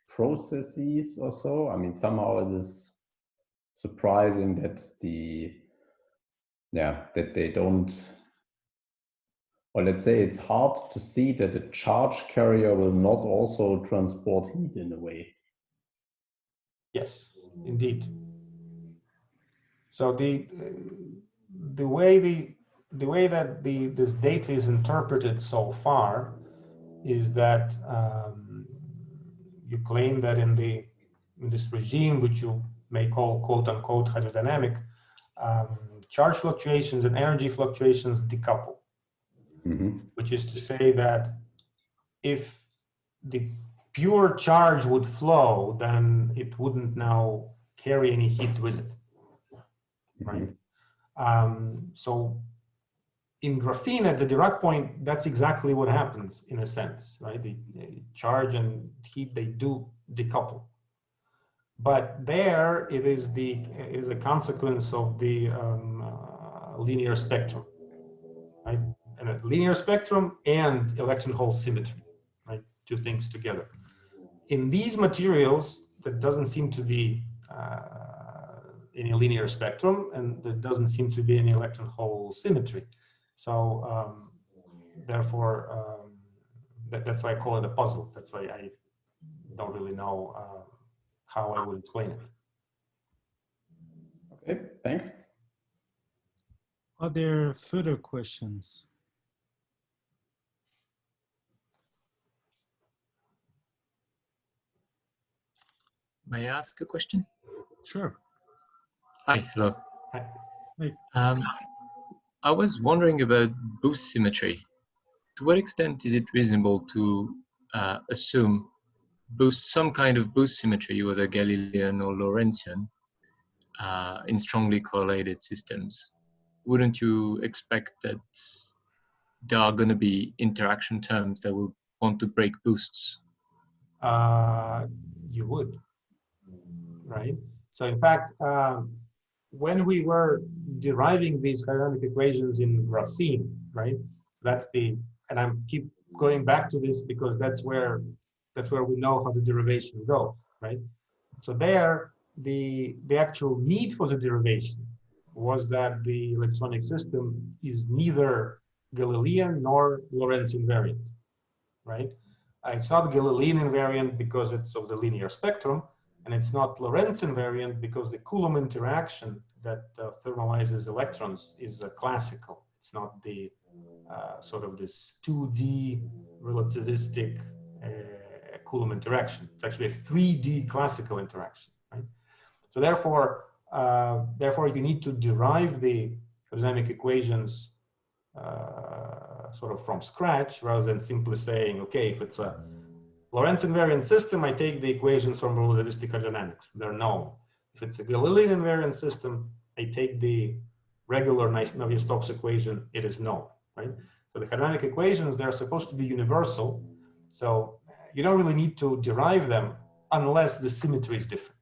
processes or so? I mean, somehow it is surprising that that they don't, or let's say it's hard to see that a charge carrier will not also transport heat in a way. Yes, indeed. So the way that this data is interpreted so far is that you claim that in this regime, which you may call quote unquote hydrodynamic, charge fluctuations and energy fluctuations decouple. Which is to say that if the pure charge would flow, then it wouldn't now carry any heat with it, right? So in graphene at the Dirac point, that's exactly what happens in a sense, right? The charge and heat, they do decouple. But there it is a consequence of the linear spectrum, right? And a linear spectrum and electron hole symmetry, right? Two things together. In these materials, that doesn't seem to be any linear spectrum, and there doesn't seem to be any electron-hole symmetry. So therefore, that's why I call it a puzzle. That's why I don't really know how I would explain it. Okay, thanks. Are there further questions? May I ask a question? Sure. Hi, hello. Hi. Hey. I was wondering about boost symmetry. To what extent is it reasonable to assume some kind of boost symmetry, whether Galilean or Lorentzian, in strongly correlated systems? Wouldn't you expect that there are going to be interaction terms that will want to break boosts? You would, right? So in fact, when we were deriving these hydrodynamic equations in graphene, right? That's the, and I keep going back to this because that's where we know how the derivation goes, right? So there, the actual need for the derivation was that the electronic system is neither Galilean nor Lorentz invariant, right? It's not Galilean invariant because it's of the linear spectrum, and it's not Lorentz invariant because the Coulomb interaction that thermalizes electrons is classical. It's not the sort of this 2D relativistic Coulomb interaction. It's actually a 3D classical interaction, right? So therefore, you need to derive the hydrodynamic equations sort of from scratch rather than simply saying, okay, if it's a Lorentz invariant system, I take the equations from relativistic hydrodynamics. They're known. If it's a Galilean invariant system, I take the regular Navier-Stokes equation. It is known, right? So the hydrodynamic equations, they're supposed to be universal. So you don't really need to derive them unless the symmetry is different,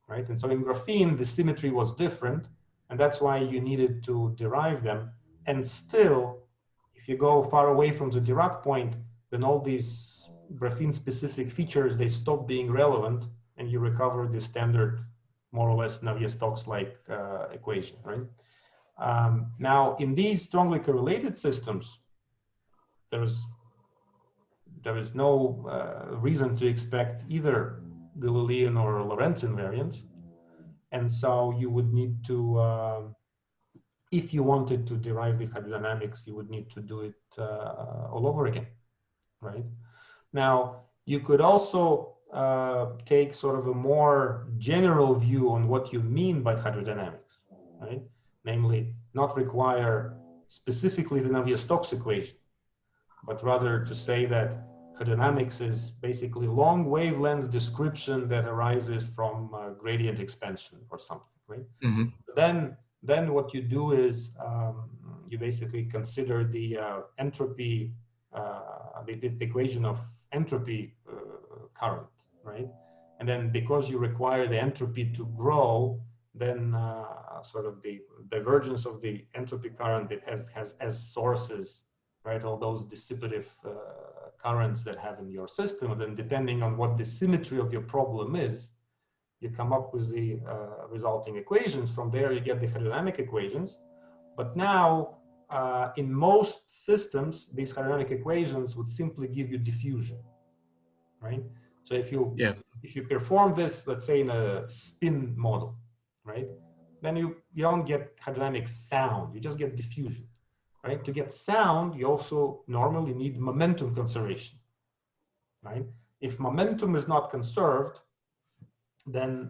right? And so in graphene, the symmetry was different, and that's why you needed to derive them. And still, if you go far away from the Dirac point, then all these graphene-specific features, they stop being relevant, and you recover the standard, more or less Navier-Stokes-like equation, right? Now, in these strongly correlated systems, there is no reason to expect either Galilean or Lorentz invariance, and so you would need to, if you wanted to derive the hydrodynamics, you would need to do it all over again, right? Now, you could also take sort of a more general view on what you mean by hydrodynamics, right? Namely, not require specifically the Navier-Stokes equation, but rather to say that hydrodynamics is basically long wavelength description that arises from gradient expansion or something, right? Mm-hmm. Then what you do is you basically consider the entropy, the equation of entropy current, right? And then because you require the entropy to grow, then sort of the divergence of the entropy current, it has as sources, right, all those dissipative currents that have in your system. And then depending on what the symmetry of your problem is, you come up with the resulting equations. From there, you get the hydrodynamic equations. But now, in most systems, these hydrodynamic equations would simply give you diffusion, right? So if you perform this, let's say in a spin model, right, then you don't get hydrodynamic sound, you just get diffusion, right? To get sound, you also normally need momentum conservation, right? If momentum is not conserved, then,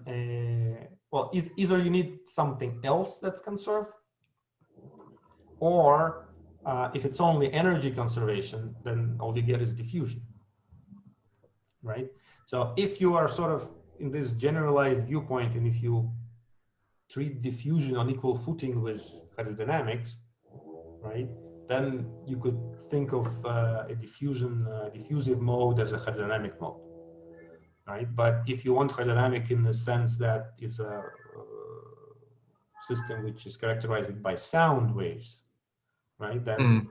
well, either you need something else that's conserved, or if it's only energy conservation, then all you get is diffusion, right? So if you are sort of in this generalized viewpoint, and if you treat diffusion on equal footing with hydrodynamics, right, then you could think of a diffusive mode as a hydrodynamic mode, right? But if you want hydrodynamic in the sense that it's a system which is characterized by sound waves, right, then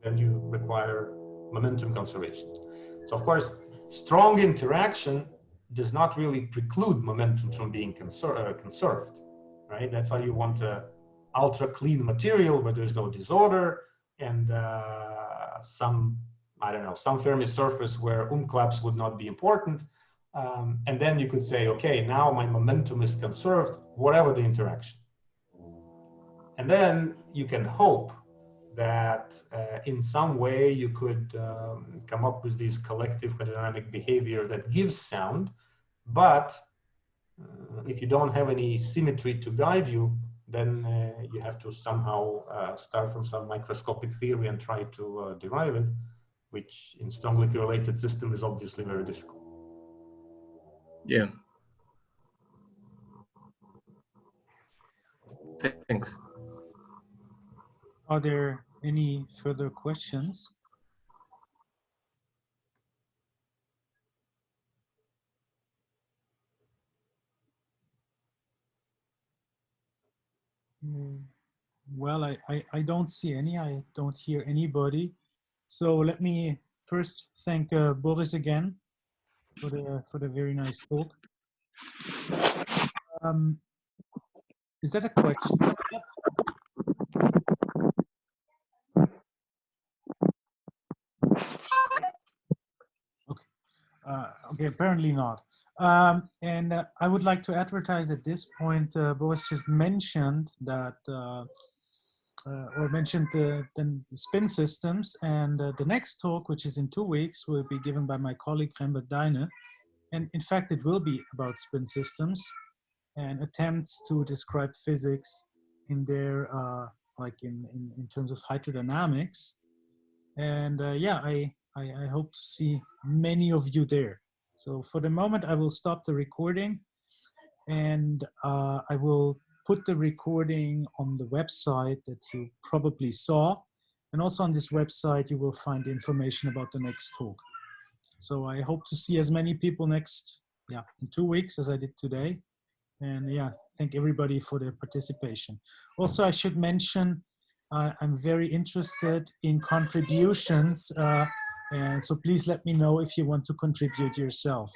then you require momentum conservation. So of course, strong interaction does not really preclude momentum from being conserved, right? That's why you want a ultra clean material where there's no disorder, and some, I don't know, some Fermi surface where umklaps would not be important. And then you could say, okay, now my momentum is conserved, whatever the interaction. And then you can hope that in some way you could come up with this collective hydrodynamic behavior that gives sound. But if you don't have any symmetry to guide you, then you have to somehow start from some microscopic theory and try to derive it, which in strongly correlated system is obviously very difficult. Yeah. Thanks. Are there any further questions? Well, I don't see any. I don't hear anybody. So let me first thank Boris again for the very nice talk. Is that a question? Okay. Okay, apparently not. And I would like to advertise at this point, Boris just mentioned that, or mentioned the spin systems, and the next talk, which is in 2 weeks, will be given by my colleague Rembert Deine. And in fact, it will be about spin systems and attempts to describe physics in their, like in terms of hydrodynamics. And yeah, I hope to see many of you there. So for the moment, I will stop the recording, and I will put the recording on the website that you probably saw. And also on this website, you will find information about the next talk. So I hope to see as many people in 2 weeks as I did today. And yeah, thank everybody for their participation. Also, I should mention, I'm very interested in contributions. And so please let me know if you want to contribute yourself.